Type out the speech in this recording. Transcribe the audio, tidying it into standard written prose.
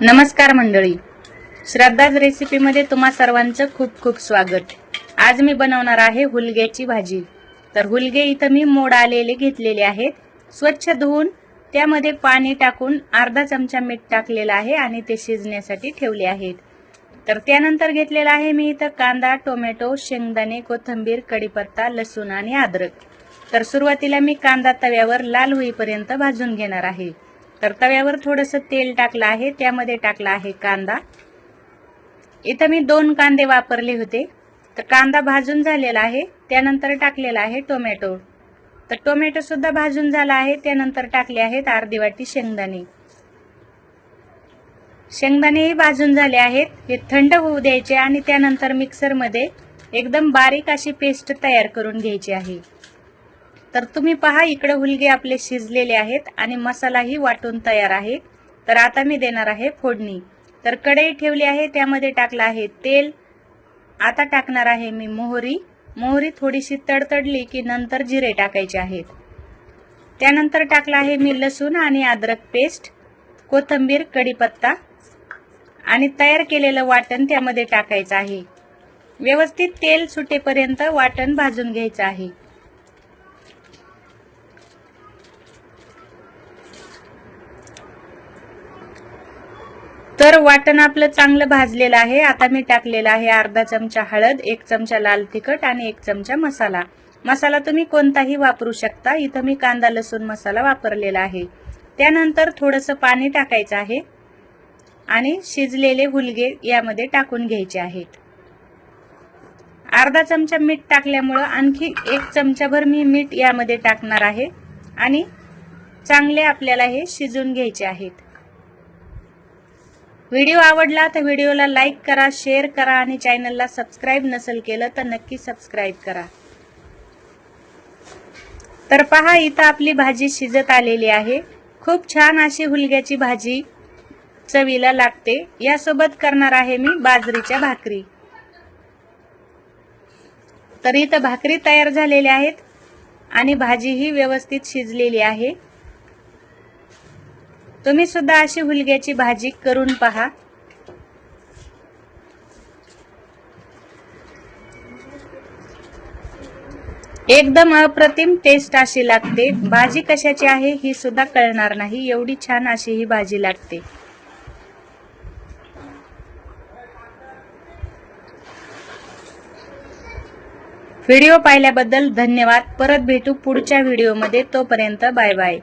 नमस्कार मंडळी, श्रद्धाज रेसिपीमध्ये तुम्हा सर्वांचं खूप खूप स्वागत। आज मी बनवणार आहे हुलग्याची भाजी। तर हुलगे इथं मी मोड आलेले घेतलेले आहेत, स्वच्छ धुवून त्यामध्ये पाणी टाकून अर्धा चमचा मीठ टाकलेलं आहे आणि ते शिजण्यासाठी ठेवले आहेत। तर त्यानंतर घेतलेला आहे मी इथं कांदा, टोमॅटो, शेंगदाणे, कोथिंबीर, कढीपत्ता, लसूण आणि अद्रक। तर सुरुवातीला मी कांदा तव्यावर लाल होईपर्यंत भाजून घेणार आहे। तर तव्यावर थोडंसं तेल टाकलं आहे, त्यामध्ये टाकला आहे कांदा। इथं मी 2 कांदे वापरले होते। तर कांदा भाजून झालेला आहे, त्यानंतर टाकलेला आहे टोमॅटो। तर टोमॅटो सुद्धा भाजून झाला आहे, त्यानंतर टाकले आहेत अर्धी वाटी शेंगदाणे। शेंगदाणेही भाजून झाले आहेत, हे थंड होऊ द्यायचे आणि त्यानंतर मिक्सर मध्ये एकदम बारीक अशी पेस्ट तयार करून घ्यायची आहे। तर तुम्ही पहा, इकडे हुलगे आपले शिजलेले आहेत आणि मसालाही वाटून तयार आहे। तर आता मी देणार आहे फोडणी। तर कढई ठेवली आहे, त्यामध्ये टाकला आहे तेल। आता टाकणार आहे मी मोहरी। मोहरी थोडीशी तडतडली की नंतर जिरे टाकायचे आहेत। त्यानंतर टाकला आहे मी लसूण आणि अद्रक पेस्ट, कोथिंबीर, कढीपत्ता आणि तयार केलेलं वाटण त्यामध्ये टाकायचं आहे। व्यवस्थित तेल सुटेपर्यंत वाटण भाजून घ्यायचं आहे। तर वाटण आपलं चांगलं भाजलेलं आहे। आता मी टाकलेला आहे अर्धा चमचा हळद, 1 चमचा लाल तिखट आणि 1 चमचा मसाला। मसाला तुम्ही कोणताही वापरू शकता, इथं मी कांदा लसूण मसाला वापरलेला आहे। त्यानंतर थोडंसं पाणी टाकायचं आहे आणि शिजलेले हुलगे यामध्ये टाकून घ्यायचे आहेत। अर्धा चमचा मीठ टाकल्यामुळे आणखी 1 चमचाभर मी मीठ यामध्ये टाकणार आहे आणि चांगले आपल्याला हे शिजून घ्यायचे आहेत। व्हिडिओ आवडला तर व्हिडिओला लाईक करा, शेअर करा आणि चॅनलला सबस्क्राइब नसेल केलं तर नक्की सबस्क्राइब करा। तर पहा, इथं आपली भाजी शिजत आलेली आहे। खूप छान अशी हुलग्याची भाजी चवीला लागते। यासोबत करणार आहे मी बाजरीच्या भाकरी। तर इथं भाकरी तयार झालेल्या आहेत आणि भाजीही व्यवस्थित शिजलेली आहे। तुम्ही सुद्धा अशी हुलग्याची भाजी करून पहा। एकदम अप्रतिम टेस्ट अशी लागते। भाजी कशाची आहे ही सुद्धा कळणार नाही, एवढी छान अशी ही भाजी लागते। व्हिडिओ पाहिल्याबद्दल धन्यवाद। परत भेटू पुढच्या व्हिडिओमध्ये, तोपर्यंत बाय बाय।